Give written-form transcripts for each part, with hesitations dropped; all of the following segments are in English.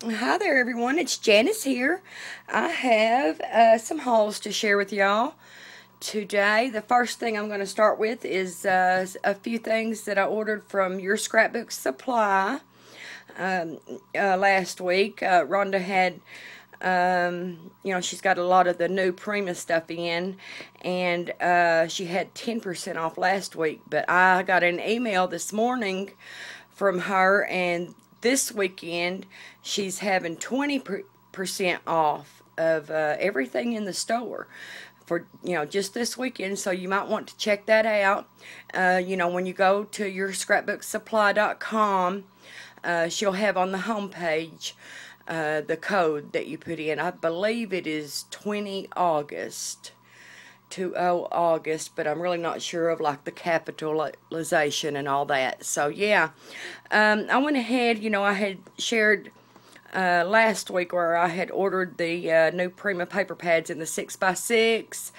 Hi there, everyone. It's Janice here. I have some hauls to share with y'all today. The first thing I'm going to start with is a few things that I ordered from Your Scrapbook Supply last week. Rhonda had, she's got a lot of the new Prima stuff in, and she had 10% off last week. But I got an email this morning from her, and this weekend she's having 20% off of everything in the store for just this weekend. So you might want to check that out. When you go to yourscrapbooksupply.com, she'll have on the home page the code that you put in. I believe it is 20 August. 20 August, but I'm really not sure of like the capitalization and all that. So yeah, I went ahead, I had shared last week where I had ordered the new Prima paper pads in the 6x6.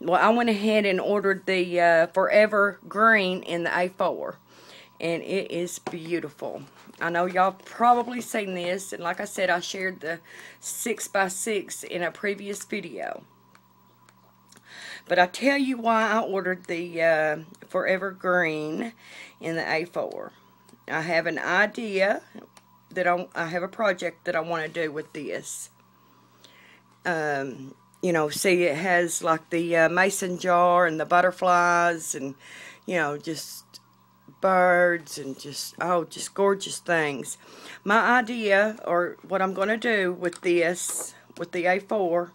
Well, I went ahead and ordered the Forever Green in the A4, and it is beautiful. I know y'all probably seen this, and like I said, I shared the 6x6 in a previous video. But I tell you why I ordered the Forever Green in the A4. I have an idea that I have a project that I want to do with this. See, it has like the mason jar and the butterflies and, just birds and just gorgeous things. My idea, or what I'm going to do with this, with the A4,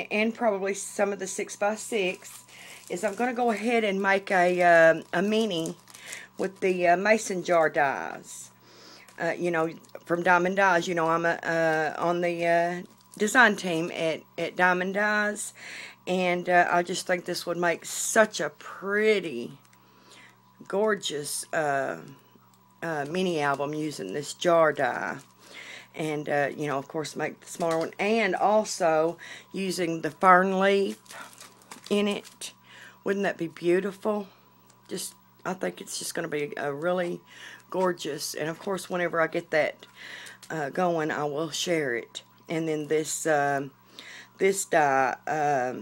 and probably some of the 6x6, is I'm going to go ahead and make a mini with the mason jar dies. From Diamond Dies. I'm on the design team at Diamond Dies, and I just think this would make such a pretty, gorgeous mini album using this jar die. And, of course, make the smaller one. And also using the fern leaf in it. Wouldn't that be beautiful? I think it's just going to be a really gorgeous. And, of course, whenever I get that going, I will share it. And then this die, I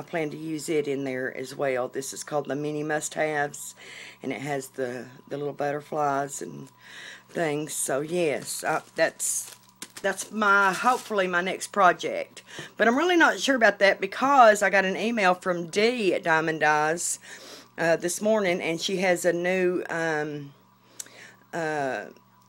plan to use it in there as well. This is called the Mini Must-Haves. And it has the little butterflies and things. So yes, that's hopefully my next project. But I'm really not sure about that because I got an email from Dee at Diamond Dies this morning, and she has a new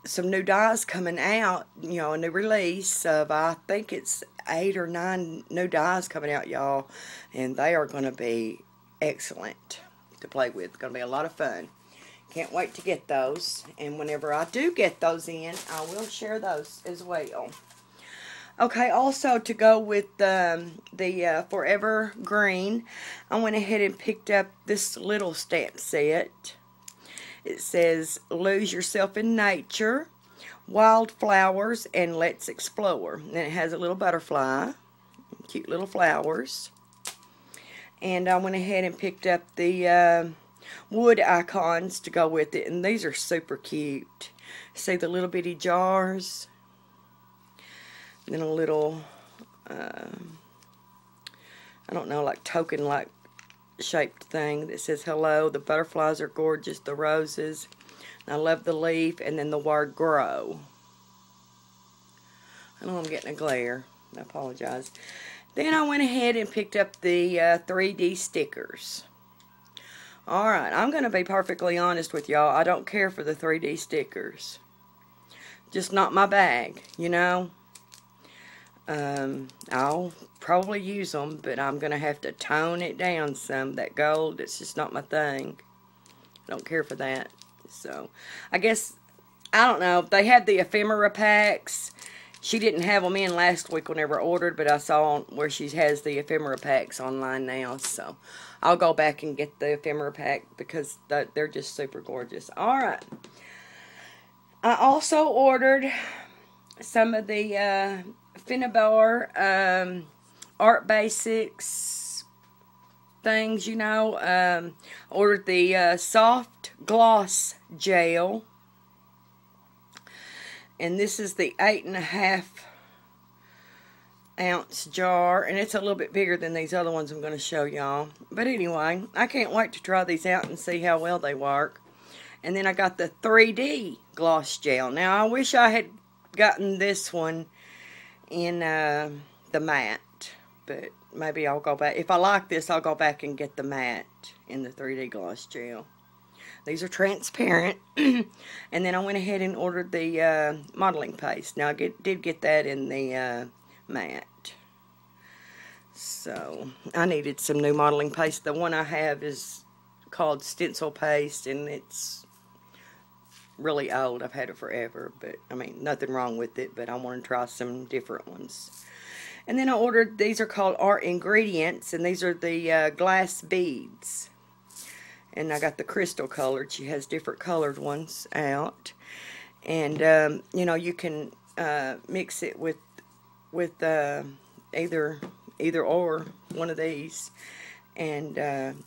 some new dies coming out, a new release of, I think it's 8 or 9 new dies coming out, y'all, and they are going to be excellent to play with. It's going to be a lot of fun. Can't wait to get those, and whenever I do get those in, I will share those as well. Okay, also to go with the Forever Green, I went ahead and picked up this little stamp set. It says, Lose Yourself in Nature, Wildflowers, and Let's Explore. And it has a little butterfly, cute little flowers. And I went ahead and picked up the wood icons to go with it, and these are super cute. See the little bitty jars, and then a little I don't know, like token like shaped thing that says hello. The butterflies are gorgeous, the roses, I love the leaf, and then the word grow. I know I'm getting a glare, I apologize. Then I went ahead and picked up the 3D stickers. Alright, I'm going to be perfectly honest with y'all. I don't care for the 3D stickers. Just not my bag, I'll probably use them, but I'm going to have to tone it down some. That gold, it's just not my thing. I don't care for that. So, I guess, I don't know. They had the ephemera packs. She didn't have them in last week whenever I ordered, but I saw where she has the ephemera packs online now, so I'll go back and get the ephemera pack because they're just super gorgeous. Alright. I also ordered some of the Finnabar Art Basics things, ordered the soft gloss gel. And this is the 8.5 ounce jar, and it's a little bit bigger than these other ones I'm going to show y'all. But anyway, I can't wait to try these out and see how well they work. And then I got the 3D gloss gel. Now I wish I had gotten this one in the matte, but maybe I'll go back. If I like this, I'll go back and get the matte in the 3D gloss gel. These are transparent. And then I went ahead and ordered the modeling paste. Now I did get that in the matte. So I needed some new modeling paste. The one I have is called stencil paste, and it's really old. I've had it forever, but I mean, nothing wrong with it, but I want to try some different ones. And then I ordered, these are called Art Ingredients, and these are the glass beads. And I got the crystal colored. She has different colored ones out. And, you know, you can mix it with either or one of these. And,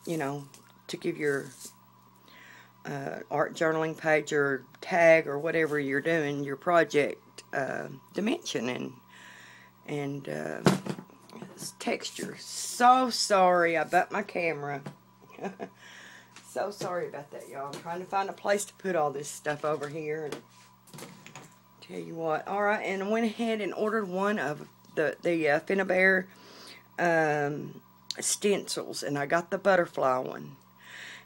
you know, to give your art journaling page or tag or whatever you're doing, your project dimension and texture. So sorry about my camera. So sorry about that, y'all. I'm trying to find a place to put all this stuff over here. And tell you what. Alright, and I went ahead and ordered one of the Finnabair stencils, and I got the butterfly one.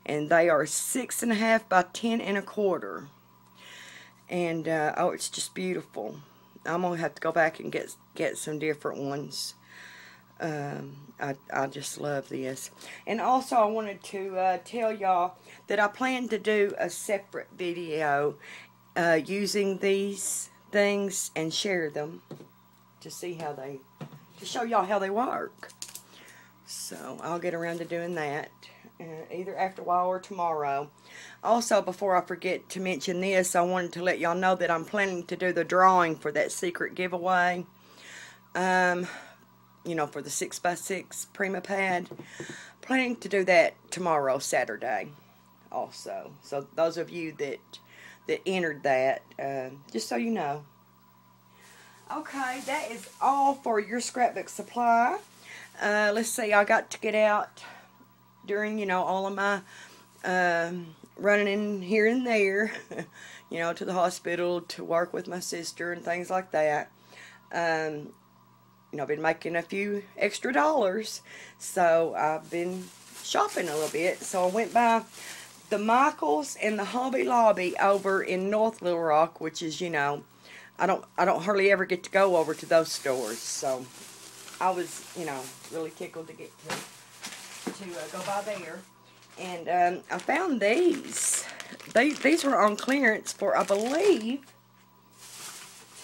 And they are 6.5 by 10.25. And oh, it's just beautiful. I'm gonna have to go back and get some different ones. I just love this. And also I wanted to tell y'all that I plan to do a separate video using these things and share them to see how to show y'all how they work. So I'll get around to doing that either after a while or tomorrow. Also, before I forget to mention this, I wanted to let y'all know that I'm planning to do the drawing for that secret giveaway. You know, for the 6x6 Prima pad. Planning to do that tomorrow, Saturday, also. So those of you that entered that, just so you know. Okay, that is all for your scrapbook supply. Let's see, I got to get out during, you know, all of my running in here and there, you know, to the hospital to work with my sister and things like that. You know, I've been making a few extra dollars, so I've been shopping a little bit. So I went by the Michaels and the Hobby Lobby over in North Little Rock, which is, you know, I don't hardly ever get to go over to those stores. So I was, you know, really tickled to get to go by there. And I found these. These were on clearance for, I believe,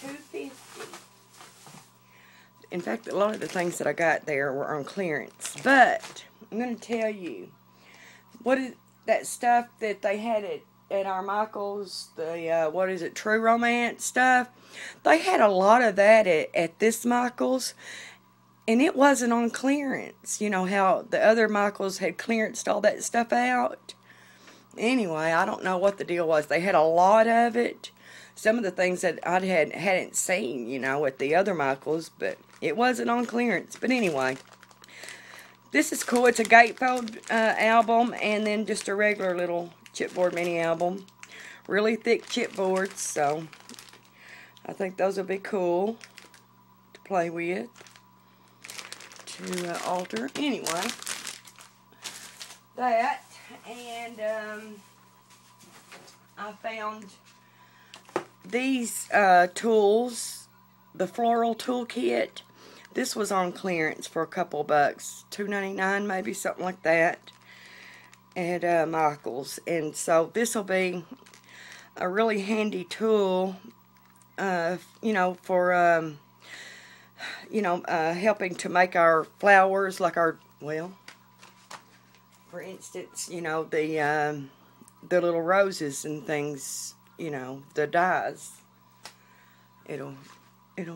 $2.50. In fact, a lot of the things that I got there were on clearance. But I'm going to tell you, what is that stuff that they had at our Michael's, the, what is it, True Romance stuff? They had a lot of that at this Michael's, and it wasn't on clearance. You know how the other Michael's had clearanced all that stuff out? Anyway, I don't know what the deal was. They had a lot of it. Some of the things that I hadn't seen, you know, at the other Michael's, but it wasn't on clearance. But anyway, this is cool. It's a gatefold album, and then just a regular little chipboard mini album. Really thick chipboards, so I think those will be cool to play with, to alter. Anyway, that, and I found these tools, the floral toolkit. This was on clearance for a couple bucks, $2.99 maybe, something like that, at Michael's. And so this will be a really handy tool, you know, for you know, helping to make our flowers, like our, well, for instance, you know, the little roses and things. You know, the dies. It'll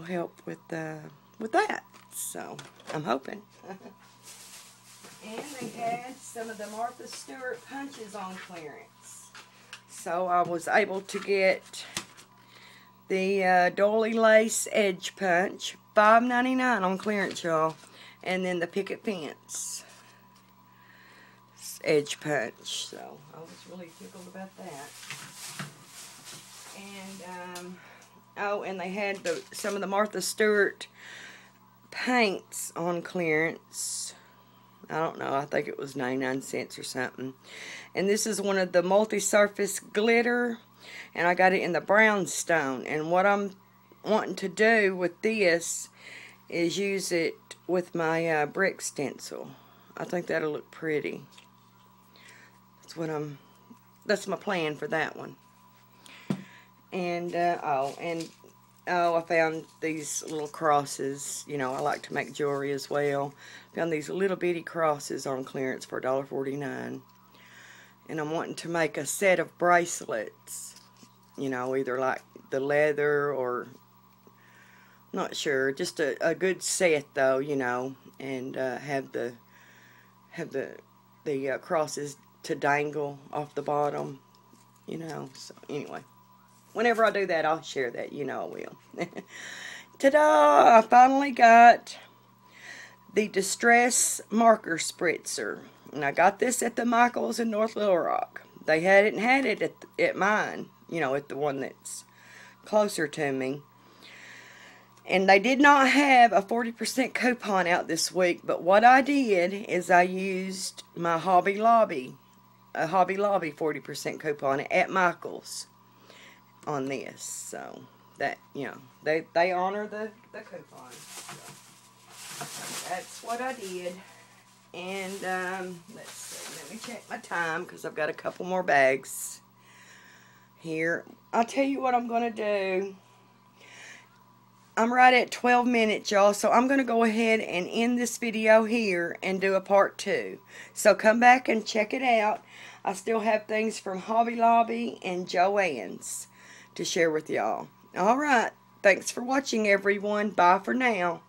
help with that. So I'm hoping. And they had some of the Martha Stewart punches on clearance. So I was able to get the Doily Lace Edge Punch, $5.99 on clearance, y'all. And then the Picket Fence Edge Punch. So I was really tickled about that. And oh, and they had some of the Martha Stewart paints on clearance. I don't know, I think it was 99 cents or something. And this is one of the multi-surface glitter, and I got it in the brownstone. And what I'm wanting to do with this is use it with my brick stencil. I think that'll look pretty. That's my plan for that one. And I found these little crosses. You know, I like to make jewelry as well. Found these little bitty crosses on clearance for $1.49. And I'm wanting to make a set of bracelets. You know, either like the leather or, not sure, just a good set though, you know, and have the crosses to dangle off the bottom, you know. So anyway, whenever I do that, I'll share that, you know I will. Ta-da! I finally got the Distress Marker Spritzer. And I got this at the Michaels in North Little Rock. They hadn't had it at mine, you know, at the one that's closer to me. And they did not have a 40% coupon out this week, but what I did is I used my Hobby Lobby 40% coupon at Michaels on this. So that, you know, they honor the coupon. So that's what I did. And let's see, let me check my time because I've got a couple more bags here. I'll tell you what I'm going to do. I'm right at 12 minutes, y'all, so I'm going to go ahead and end this video here and do a part 2. So come back and check it out. I still have things from Hobby Lobby and Joanns to share with y'all. Alright, thanks for watching, everyone. Bye for now.